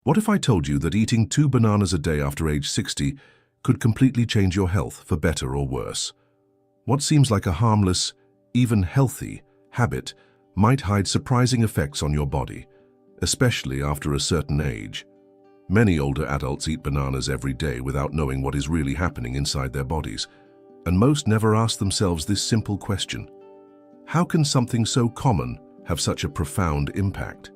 What if I told you that eating 2 bananas a day after age 60 could completely change your health for better or worse? What seems like a harmless, even healthy, habit might hide surprising effects on your body, especially after a certain age. Many older adults eat bananas every day without knowing what is really happening inside their bodies, and most never ask themselves this simple question: how can something so common have such a profound impact?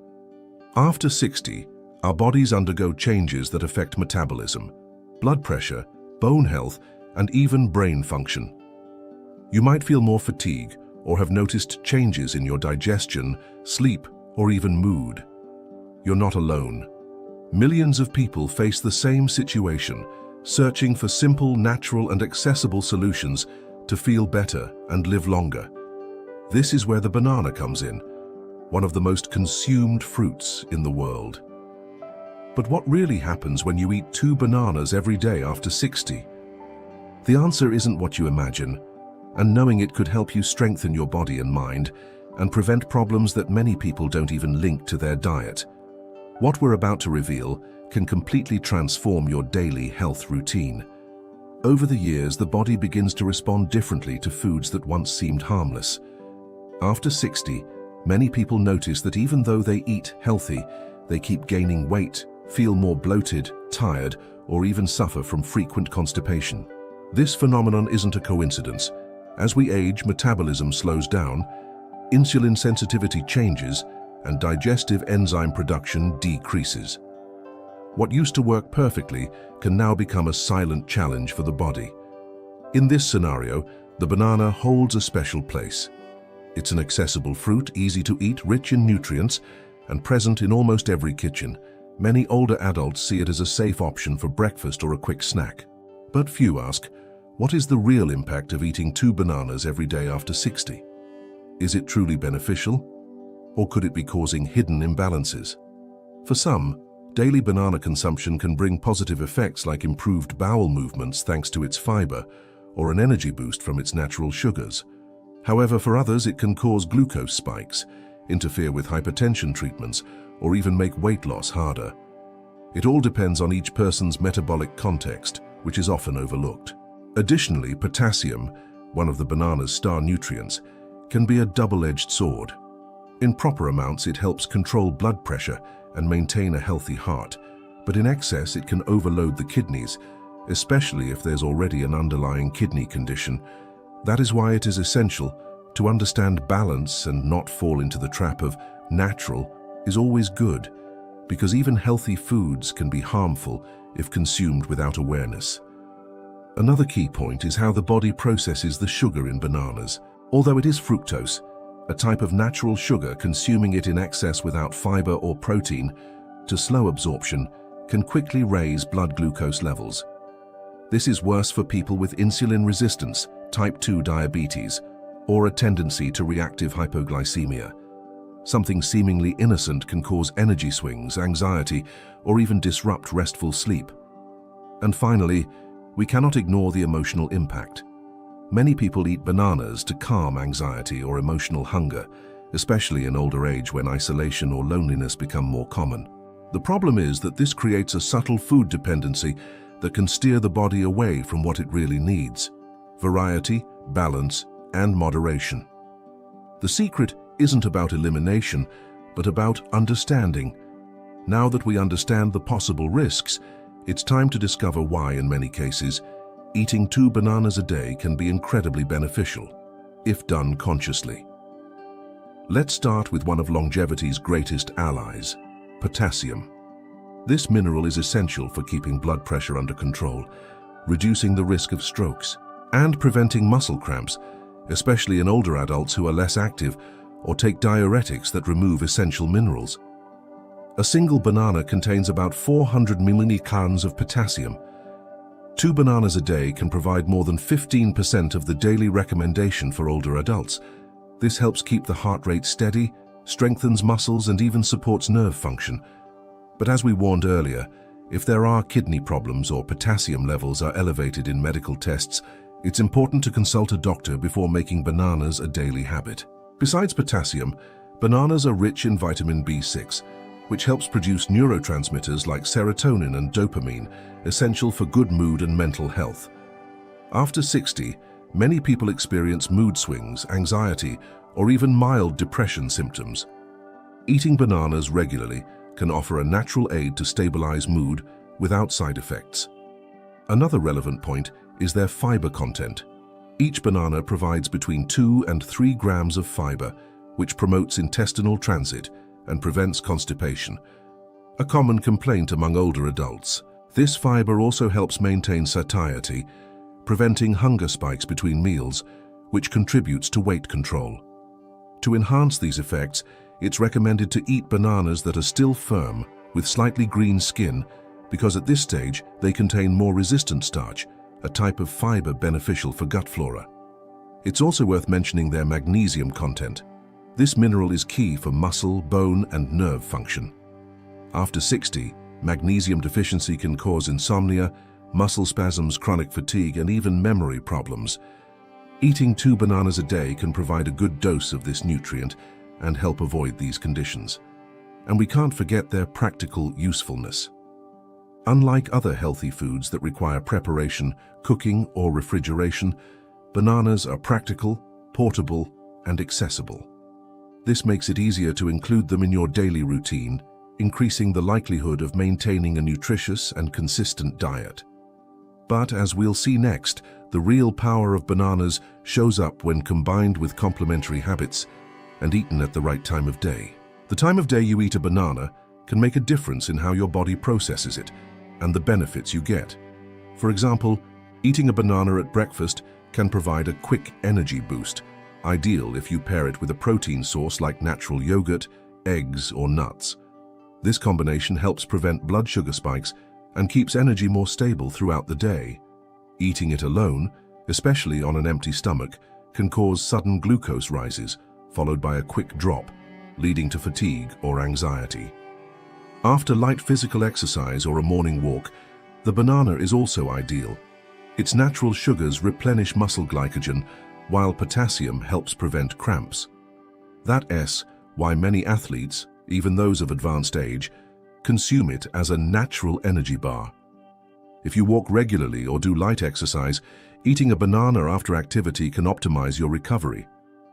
After 60, our bodies undergo changes that affect metabolism, blood pressure, bone health, and even brain function. You might feel more fatigue or have noticed changes in your digestion, sleep, or even mood. You're not alone. Millions of people face the same situation, searching for simple, natural, and accessible solutions to feel better and live longer. This is where the banana comes in, one of the most consumed fruits in the world. But what really happens when you eat 2 bananas every day after 60? The answer isn't what you imagine, and knowing it could help you strengthen your body and mind and prevent problems that many people don't even link to their diet. What we're about to reveal can completely transform your daily health routine. Over the years, the body begins to respond differently to foods that once seemed harmless. After 60, many people notice that even though they eat healthy, they keep gaining weight, feel more bloated, tired, or even suffer from frequent constipation. This phenomenon isn't a coincidence. As we age, metabolism slows down, insulin sensitivity changes, and digestive enzyme production decreases. What used to work perfectly can now become a silent challenge for the body. In this scenario, the banana holds a special place. It's an accessible fruit, easy to eat, rich in nutrients, and present in almost every kitchen. Many older adults see it as a safe option for breakfast or a quick snack. But few ask, what is the real impact of eating 2 bananas every day after 60? Is it truly beneficial? Or could it be causing hidden imbalances? For some, daily banana consumption can bring positive effects like improved bowel movements thanks to its fiber, or an energy boost from its natural sugars. However, for others, it can cause glucose spikes, interfere with hypertension treatments, or even make weight loss harder. It all depends on each person's metabolic context, which is often overlooked. Additionally, potassium, one of the banana's star nutrients, can be a double-edged sword. In proper amounts, it helps control blood pressure and maintain a healthy heart, but in excess, it can overload the kidneys, especially if there's already an underlying kidney condition. That is why it is essential to understand balance and not fall into the trap of natural is always good, because even healthy foods can be harmful if consumed without awareness. Another key point is how the body processes the sugar in bananas. Although it is fructose, a type of natural sugar, consuming it in excess without fiber or protein to slow absorption can quickly raise blood glucose levels. This is worse for people with insulin resistance, type 2 diabetes, or a tendency to reactive hypoglycemia. Something seemingly innocent can cause energy swings, anxiety, or even disrupt restful sleep. And finally, we cannot ignore the emotional impact. Many people eat bananas to calm anxiety or emotional hunger, especially in older age when isolation or loneliness become more common. The problem is that this creates a subtle food dependency that can steer the body away from what it really needs: variety, balance, and moderation. The secret isn't about elimination, but about understanding. Now that we understand the possible risks, it's time to discover why, in many cases, eating 2 bananas a day can be incredibly beneficial, if done consciously. Let's start with one of longevity's greatest allies, potassium. This mineral is essential for keeping blood pressure under control, reducing the risk of strokes, and preventing muscle cramps, especially in older adults who are less active or take diuretics that remove essential minerals. A single banana contains about 400 milligrams of potassium. 2 bananas a day can provide more than 15% of the daily recommendation for older adults. This helps keep the heart rate steady, strengthens muscles, and even supports nerve function. But as we warned earlier, if there are kidney problems or potassium levels are elevated in medical tests, it's important to consult a doctor before making bananas a daily habit. Besides potassium, bananas are rich in vitamin B6, which helps produce neurotransmitters like serotonin and dopamine, essential for good mood and mental health. After 60, many people experience mood swings, anxiety, or even mild depression symptoms. Eating bananas regularly can offer a natural aid to stabilize mood without side effects. Another relevant point is their fiber content. Each banana provides between 2 and 3 grams of fiber, which promotes intestinal transit and prevents constipation, a common complaint among older adults. This fiber also helps maintain satiety, preventing hunger spikes between meals, which contributes to weight control. To enhance these effects, it's recommended to eat bananas that are still firm, with slightly green skin, because at this stage they contain more resistant starch, a type of fiber beneficial for gut flora. It's also worth mentioning their magnesium content. This mineral is key for muscle, bone, and nerve function. After 60, magnesium deficiency can cause insomnia, muscle spasms, chronic fatigue, and even memory problems. Eating 2 bananas a day can provide a good dose of this nutrient and help avoid these conditions. And we can't forget their practical usefulness. Unlike other healthy foods that require preparation, cooking, or refrigeration, bananas are practical, portable, and accessible. This makes it easier to include them in your daily routine, increasing the likelihood of maintaining a nutritious and consistent diet. But as we'll see next, the real power of bananas shows up when combined with complementary habits and eaten at the right time of day. The time of day you eat a banana can make a difference in how your body processes it and the benefits you get. For example, eating a banana at breakfast can provide a quick energy boost, ideal if you pair it with a protein source like natural yogurt, eggs, or nuts. This combination helps prevent blood sugar spikes and keeps energy more stable throughout the day. Eating it alone, especially on an empty stomach, can cause sudden glucose rises, followed by a quick drop, leading to fatigue or anxiety. After light physical exercise or a morning walk, the banana is also ideal. Its natural sugars replenish muscle glycogen, while potassium helps prevent cramps. That's why many athletes, even those of advanced age, consume it as a natural energy bar. If you walk regularly or do light exercise, eating a banana after activity can optimize your recovery.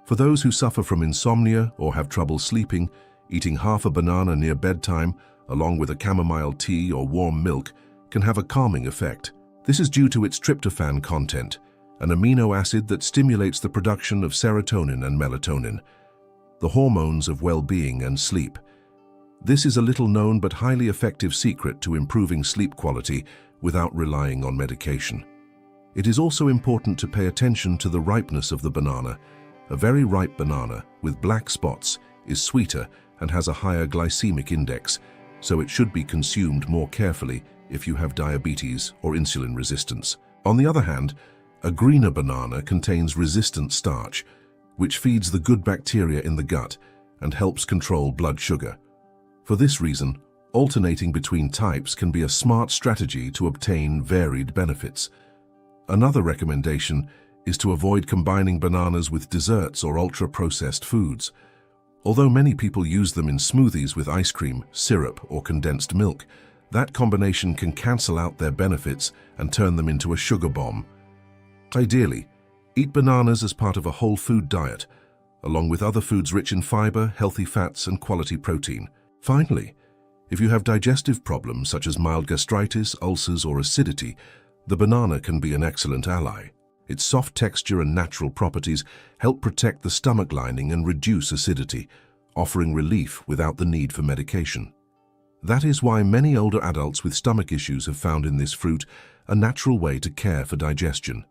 For those who suffer from insomnia or have trouble sleeping, eating half a banana near bedtime, along with a chamomile tea or warm milk, can have a calming effect. This is due to its tryptophan content, an amino acid that stimulates the production of serotonin and melatonin, the hormones of well-being and sleep. This is a little-known but highly effective secret to improving sleep quality without relying on medication. It is also important to pay attention to the ripeness of the banana. A very ripe banana with black spots is sweeter and has a higher glycemic index, so it should be consumed more carefully if you have diabetes or insulin resistance. On the other hand, a greener banana contains resistant starch, which feeds the good bacteria in the gut and helps control blood sugar. For this reason, alternating between types can be a smart strategy to obtain varied benefits. Another recommendation is to avoid combining bananas with desserts or ultra-processed foods. Although many people use them in smoothies with ice cream, syrup, or condensed milk, that combination can cancel out their benefits and turn them into a sugar bomb. Ideally, eat bananas as part of a whole food diet, along with other foods rich in fiber, healthy fats, and quality protein. Finally, if you have digestive problems such as mild gastritis, ulcers, or acidity, the banana can be an excellent ally. Its soft texture and natural properties help protect the stomach lining and reduce acidity, offering relief without the need for medication. That is why many older adults with stomach issues have found in this fruit a natural way to care for digestion.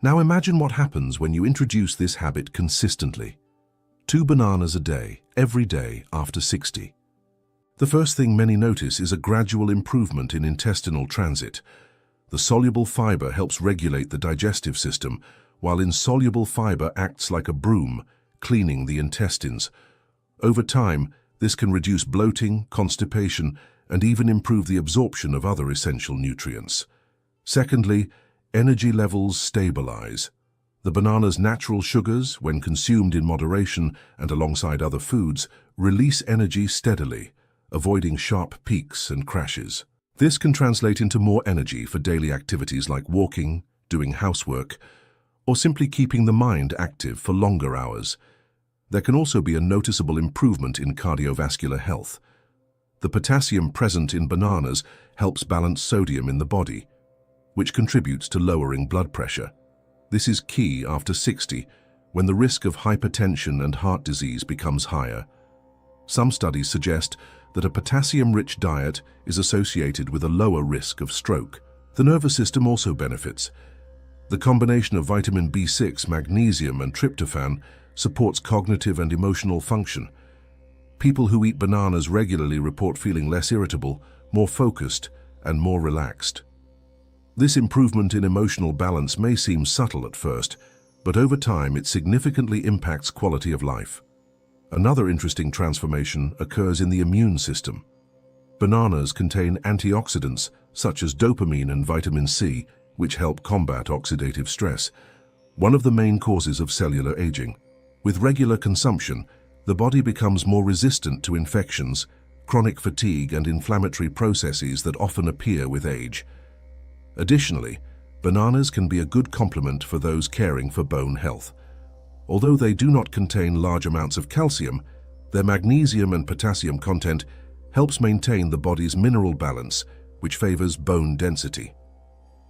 Now imagine what happens when you introduce this habit consistently. 2 bananas a day, every day after 60. The first thing many notice is a gradual improvement in intestinal transit. The soluble fiber helps regulate the digestive system, while insoluble fiber acts like a broom, cleaning the intestines. Over time, this can reduce bloating, constipation, and even improve the absorption of other essential nutrients. Secondly, energy levels stabilize. The banana's natural sugars, when consumed in moderation and alongside other foods, release energy steadily, avoiding sharp peaks and crashes. This can translate into more energy for daily activities like walking, doing housework, or simply keeping the mind active for longer hours. There can also be a noticeable improvement in cardiovascular health. The potassium present in bananas helps balance sodium in the body, which contributes to lowering blood pressure. This is key after 60, when the risk of hypertension and heart disease becomes higher. Some studies suggest that a potassium-rich diet is associated with a lower risk of stroke. The nervous system also benefits. The combination of vitamin B6, magnesium, and tryptophan supports cognitive and emotional function. People who eat bananas regularly report feeling less irritable, more focused, and more relaxed. This improvement in emotional balance may seem subtle at first, but over time it significantly impacts quality of life. Another interesting transformation occurs in the immune system. Bananas contain antioxidants such as dopamine and vitamin C, which help combat oxidative stress, one of the main causes of cellular aging. With regular consumption, the body becomes more resistant to infections, chronic fatigue, and inflammatory processes that often appear with age. Additionally, bananas can be a good complement for those caring for bone health. Although they do not contain large amounts of calcium, their magnesium and potassium content helps maintain the body's mineral balance, which favors bone density.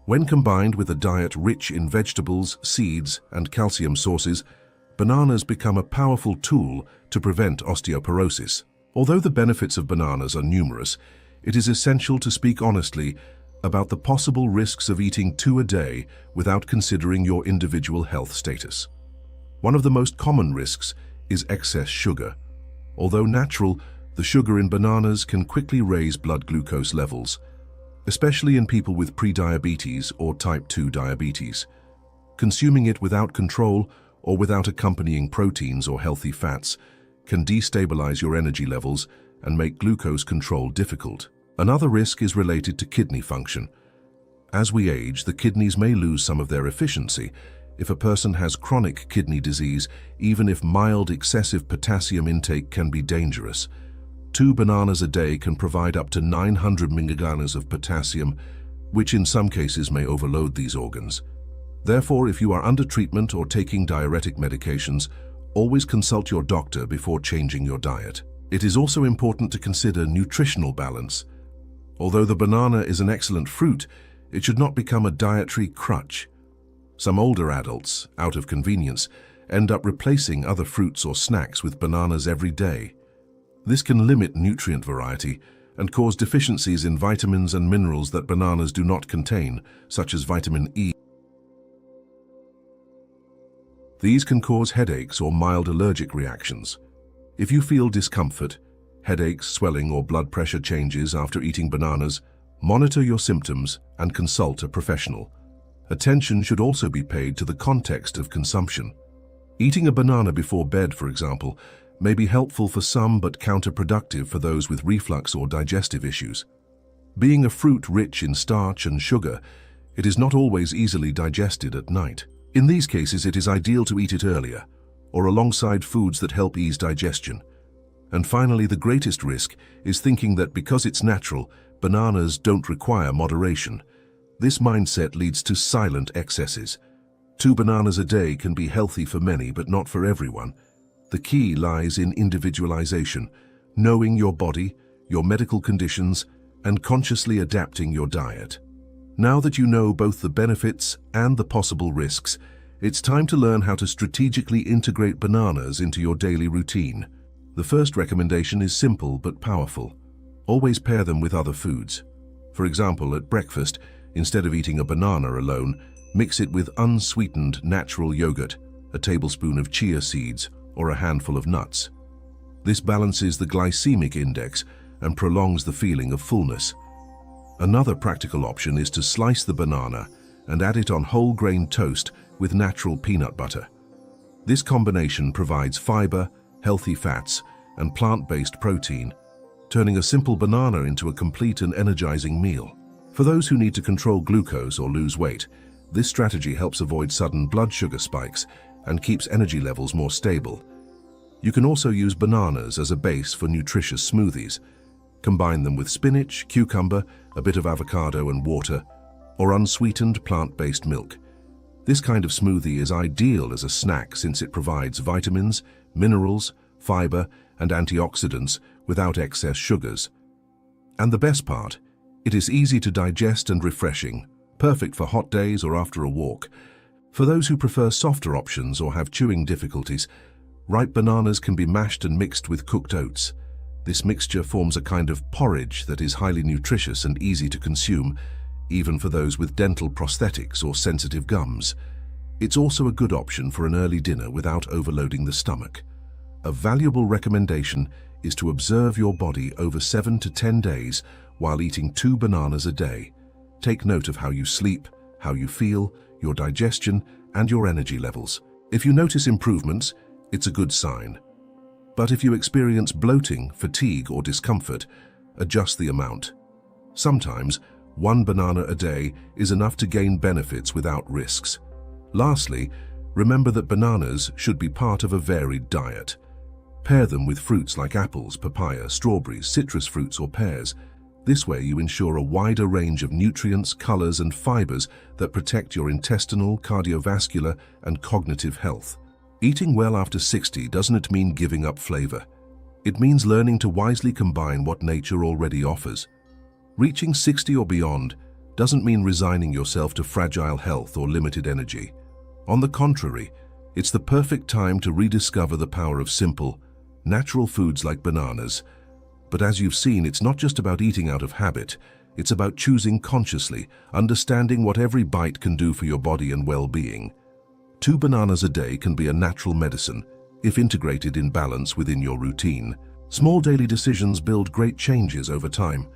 When combined with a diet rich in vegetables, seeds, and calcium sources, bananas become a powerful tool to prevent osteoporosis. Although the benefits of bananas are numerous, it is essential to speak honestly about the possible risks of eating 2 a day without considering your individual health status. One of the most common risks is excess sugar. Although natural, the sugar in bananas can quickly raise blood glucose levels, especially in people with prediabetes or type 2 diabetes. Consuming it without control or without accompanying proteins or healthy fats can destabilize your energy levels and make glucose control difficult. Another risk is related to kidney function. As we age, the kidneys may lose some of their efficiency. If a person has chronic kidney disease, even if mild excessive potassium intake can be dangerous. 2 bananas a day can provide up to 900 milligrams of potassium, which in some cases may overload these organs. Therefore, if you are under treatment or taking diuretic medications, always consult your doctor before changing your diet. It is also important to consider nutritional balance. Although the banana is an excellent fruit, it should not become a dietary crutch. Some older adults, out of convenience, end up replacing other fruits or snacks with bananas every day. This can limit nutrient variety and cause deficiencies in vitamins and minerals that bananas do not contain, such as vitamin E. These can cause headaches or mild allergic reactions. If you feel discomfort, headaches, swelling, or blood pressure changes after eating bananas, monitor your symptoms and consult a professional. Attention should also be paid to the context of consumption. Eating a banana before bed, for example, may be helpful for some but counterproductive for those with reflux or digestive issues. Being a fruit rich in starch and sugar, it is not always easily digested at night. In these cases, it is ideal to eat it earlier, or alongside foods that help ease digestion. And finally, the greatest risk is thinking that because it's natural, bananas don't require moderation. This mindset leads to silent excesses. 2 bananas a day can be healthy for many, but not for everyone. The key lies in individualization, knowing your body, your medical conditions, and consciously adapting your diet. Now that you know both the benefits and the possible risks, it's time to learn how to strategically integrate bananas into your daily routine. The first recommendation is simple but powerful. Always pair them with other foods. For example, at breakfast, instead of eating a banana alone, mix it with unsweetened natural yogurt, a tablespoon of chia seeds, or a handful of nuts. This balances the glycemic index and prolongs the feeling of fullness. Another practical option is to slice the banana and add it on whole grain toast with natural peanut butter. This combination provides fiber, healthy fats, and plant-based protein, turning a simple banana into a complete and energizing meal. For those who need to control glucose or lose weight, this strategy helps avoid sudden blood sugar spikes and keeps energy levels more stable. You can also use bananas as a base for nutritious smoothies. Combine them with spinach, cucumber, a bit of avocado and water, or unsweetened plant-based milk. This kind of smoothie is ideal as a snack since it provides vitamins, minerals, fiber, and antioxidants without excess sugars. And the best part, it is easy to digest and refreshing, perfect for hot days or after a walk. For those who prefer softer options or have chewing difficulties, ripe bananas can be mashed and mixed with cooked oats. This mixture forms a kind of porridge that is highly nutritious and easy to consume, even for those with dental prosthetics or sensitive gums. It's also a good option for an early dinner without overloading the stomach. A valuable recommendation is to observe your body over 7 to 10 days while eating 2 bananas a day. Take note of how you sleep, how you feel, your digestion, and your energy levels. If you notice improvements, it's a good sign. But if you experience bloating, fatigue, or discomfort, adjust the amount. Sometimes, 1 banana a day is enough to gain benefits without risks. Lastly, remember that bananas should be part of a varied diet. Pair them with fruits like apples, papaya, strawberries, citrus fruits, or pears. This way you ensure a wider range of nutrients, colors, and fibers that protect your intestinal, cardiovascular, and cognitive health. Eating well after 60 doesn't mean giving up flavor. It means learning to wisely combine what nature already offers. Reaching 60 or beyond doesn't mean resigning yourself to fragile health or limited energy. On the contrary, it's the perfect time to rediscover the power of simple, natural foods like bananas. But as you've seen, it's not just about eating out of habit. It's about choosing consciously, understanding what every bite can do for your body and well-being. 2 bananas a day can be a natural medicine, if integrated in balance within your routine. Small daily decisions build great changes over time.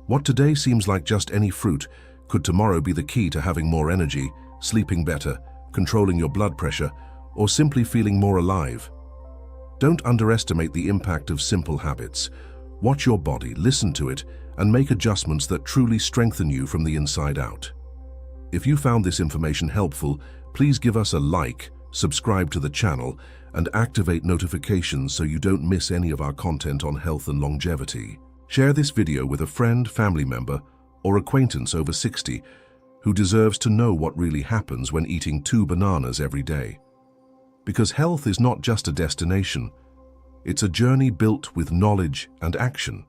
What today seems like just any fruit could tomorrow be the key to having more energy, sleeping better, controlling your blood pressure, or simply feeling more alive. Don't underestimate the impact of simple habits. Watch your body, listen to it, and make adjustments that truly strengthen you from the inside out. If you found this information helpful, please give us a like, subscribe to the channel, and activate notifications so you don't miss any of our content on health and longevity. Share this video with a friend, family member, or acquaintance over 60 who deserves to know what really happens when eating 2 bananas every day. Because health is not just a destination, it's a journey built with knowledge and action.